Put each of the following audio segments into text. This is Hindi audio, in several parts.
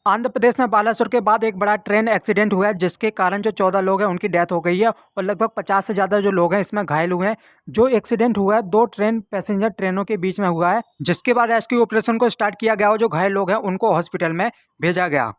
आंध्र प्रदेश में बालासुर के बाद एक बड़ा ट्रेन एक्सीडेंट हुआ है जिसके कारण जो 14 लोग हैं उनकी डेथ हो गई है और लगभग 50 से ज़्यादा जो लोग हैं इसमें घायल हुए हैं। जो एक्सीडेंट हुआ है दो ट्रेन पैसेंजर ट्रेनों के बीच में हुआ है, जिसके बाद रेस्क्यू ऑपरेशन को स्टार्ट किया गया और जो घायल लोग हैं उनको हॉस्पिटल में भेजा गया।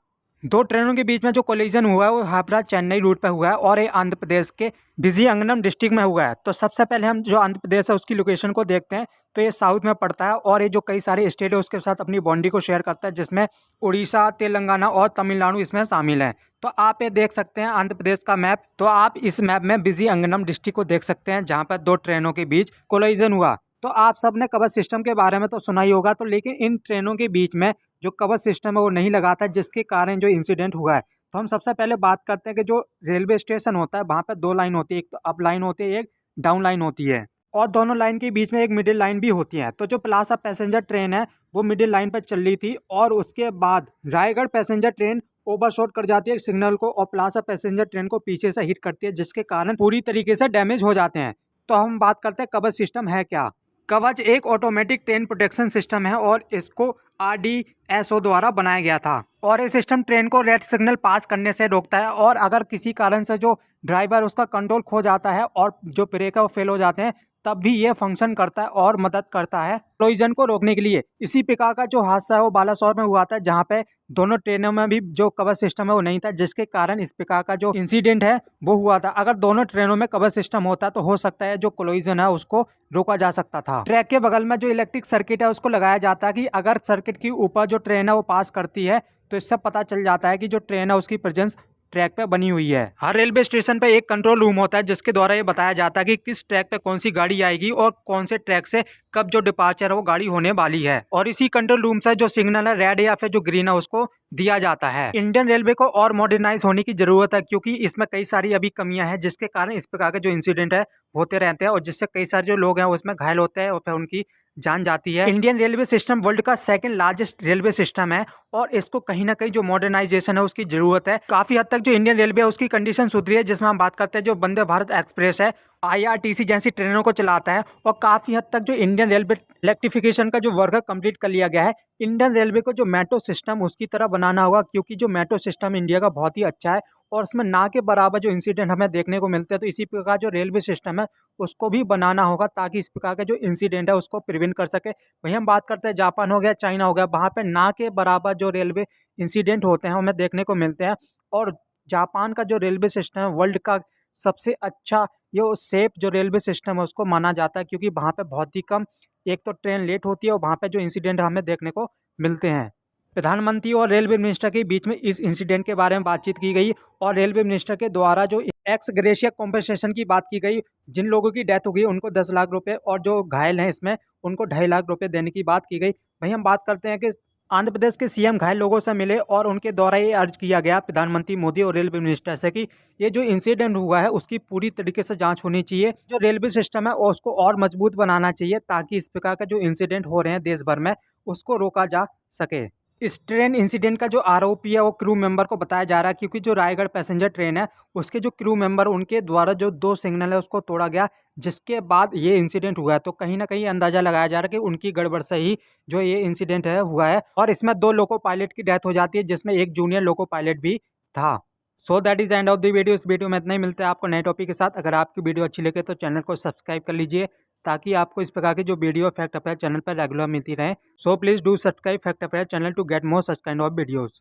दो ट्रेनों के बीच में जो कोलिजन हुआ है वो हावड़ा चेन्नई रूट पर हुआ है और ये आंध्र प्रदेश के विजयनगरम डिस्ट्रिक्ट में हुआ है। तो सबसे पहले हम जो आंध्र प्रदेश है उसकी लोकेशन को देखते हैं। तो ये साउथ में पड़ता है और ये जो कई सारे स्टेट है उसके साथ अपनी बाउंड्री को शेयर करता है, जिसमें उड़ीसा, तेलंगाना और तमिलनाडु इसमें शामिल हैं। तो आप ये देख सकते हैं आंध्र प्रदेश का मैप। तो आप इस मैप में विजयनगरम डिस्ट्रिक्ट को देख सकते हैं जहाँ पर दो ट्रेनों के बीच कोलिजन हुआ। तो आप सबने कवच सिस्टम के बारे में तो सुना ही होगा, तो लेकिन इन ट्रेनों के बीच में जो कवच सिस्टम है वो नहीं लगा था, जिसके कारण जो इंसिडेंट हुआ है। तो हम सबसे पहले बात करते हैं कि जो रेलवे स्टेशन होता है वहाँ पर दो लाइन होती है, एक तो अप लाइन होती है, एक डाउन लाइन होती है और दोनों लाइन के बीच में एक मिडिल लाइन भी होती है। तो जो प्लासा पैसेंजर ट्रेन है वो मिडिल लाइन पर चल रही थी और उसके बाद रायगढ़ पैसेंजर ट्रेन ओवरशॉट कर जाती है सिग्नल को और प्लासा पैसेंजर ट्रेन को पीछे से हिट करती है, जिसके कारण पूरी तरीके से डैमेज हो जाते हैं। तो हम बात करते हैं कवच सिस्टम है क्या। कवच एक ऑटोमेटिक ट्रेन प्रोटेक्शन सिस्टम है और इसको RDSO द्वारा बनाया गया था और ये सिस्टम ट्रेन को रेड सिग्नल पास करने से रोकता है और अगर किसी कारण से जो ड्राइवर उसका कंट्रोल खो जाता है और जो ब्रेक है वो फेल हो जाते हैं तब भी ये फंक्शन करता है और मदद करता है कोलिजन को रोकने के लिए। इसी प्रकार का जो हादसा है वो बालासोर में हुआ था, जहाँ पे दोनों ट्रेनों में भी जो कवच सिस्टम है वो नहीं था, जिसके कारण इस प्रकार का जो इंसिडेंट है वो हुआ था। अगर दोनों ट्रेनों में कवच सिस्टम होता तो हो सकता है जो कोलिजन है उसको रोका जा सकता था। ट्रैक के बगल में जो इलेक्ट्रिक सर्किट है उसको लगाया जाता है कि अगर सर्किट के ऊपर जो ट्रेन है वो पास करती है तो इससे पता चल जाता है कि जो ट्रेन है उसकी प्रेजेंस ट्रैक पे बनी हुई है। हर रेलवे स्टेशन पे एक कंट्रोल रूम होता है जिसके द्वारा ये बताया जाता है कि किस ट्रैक पे कौन सी गाड़ी आएगी और कौन से ट्रैक से कब जो डिपार्चर है वो गाड़ी होने वाली है और इसी कंट्रोल रूम से जो सिग्नल है रेड या फिर जो ग्रीन है उसको दिया जाता है। इंडियन रेलवे को और मॉडर्नाइज होने की जरूरत है क्योंकि इसमें कई सारी अभी कमियां हैं, जिसके कारण इस प्रकार के जो इंसिडेंट है होते रहते हैं और जिससे कई सारे जो लोग हैं उसमें घायल होते हैं और फिर उनकी जान जाती है। इंडियन रेलवे सिस्टम वर्ल्ड का सेकंड लार्जेस्ट रेलवे सिस्टम है और इसको कहीं ना कहीं जो मॉडर्नाइजेशन है उसकी जरूरत है। काफी हद तक जो इंडियन रेलवे है उसकी कंडीशन सुधरी है, जिसमें हम बात करते हैं जो वंदे भारत एक्सप्रेस है IRTC जैसी ट्रेनों को चलाता है और काफ़ी हद तक जो इंडियन रेलवे इलेक्ट्रिफिकेशन का जो वर्क है कंप्लीट कर लिया गया है। इंडियन रेलवे को जो मेट्रो सिस्टम उसकी तरह बनाना होगा क्योंकि जो मेट्रो सिस्टम इंडिया का बहुत ही अच्छा है और उसमें ना के बराबर जो इंसिडेंट हमें देखने को मिलते हैं। तो इसी प्रकार जो रेलवे सिस्टम है उसको भी बनाना होगा ताकि इस प्रकार का जो इंसिडेंट है उसको प्रिवेंट कर सके। वहीं हम बात करते हैं जापान हो गया, चाइना हो गया, वहाँ पर ना के बराबर जो रेलवे इंसिडेंट होते हैं हमें देखने को मिलते हैं और जापान का जो रेलवे सिस्टम है वर्ल्ड का सबसे अच्छा ये सेफ जो रेलवे सिस्टम है उसको माना जाता है क्योंकि वहाँ पे बहुत ही कम एक तो ट्रेन लेट होती है और वहाँ पे जो इंसिडेंट हमें देखने को मिलते हैं। प्रधानमंत्री और रेलवे मिनिस्टर के बीच में इस इंसिडेंट के बारे में बातचीत की गई और रेलवे मिनिस्टर के द्वारा जो एक्स ग्रेशिया कॉम्पनसेशन की बात की गई। जिन लोगों की डेथ हो गई उनको 10 लाख रुपए और जो घायल हैं इसमें उनको 2.5 लाख रुपए देने की बात की गई। वहीं हम बात करते हैं कि आंध्र प्रदेश के CM घायल लोगों से मिले और उनके द्वारा ये अर्ज किया गया प्रधानमंत्री मोदी और रेलवे मिनिस्टर से कि ये जो इंसिडेंट हुआ है उसकी पूरी तरीके से जांच होनी चाहिए। जो रेलवे सिस्टम है उसको और मजबूत बनाना चाहिए ताकि इस प्रकार का जो इंसिडेंट हो रहे हैं देश भर में उसको रोका जा सके। इस ट्रेन इंसिडेंट का जो आरोपी है वो क्रू मेंबर को बताया जा रहा है क्योंकि जो रायगढ़ पैसेंजर ट्रेन है उसके जो क्रू मेंबर उनके द्वारा जो 2 सिग्नल है उसको तोड़ा गया, जिसके बाद ये इंसिडेंट हुआ है। तो कहीं ना कहीं अंदाजा लगाया जा रहा है कि उनकी गड़बड़ से ही जो ये इंसिडेंट है हुआ है और इसमें 2 लोको पायलट की डेथ हो जाती है जिसमें एक जूनियर लोको पायलट भी था। So that is end of the video. इस वीडियो में इतना ही, मिलते हैं आपको नए टॉपिक के साथ। अगर आपकी वीडियो अच्छी लगे तो चैनल को सब्सक्राइब कर लीजिए ताकि आपको इस प्रकार की जो वीडियो फैक्ट अफेयर चैनल पर रेगुलर मिलती रहे। So please do subscribe fact affair channel to get more such kind of videos.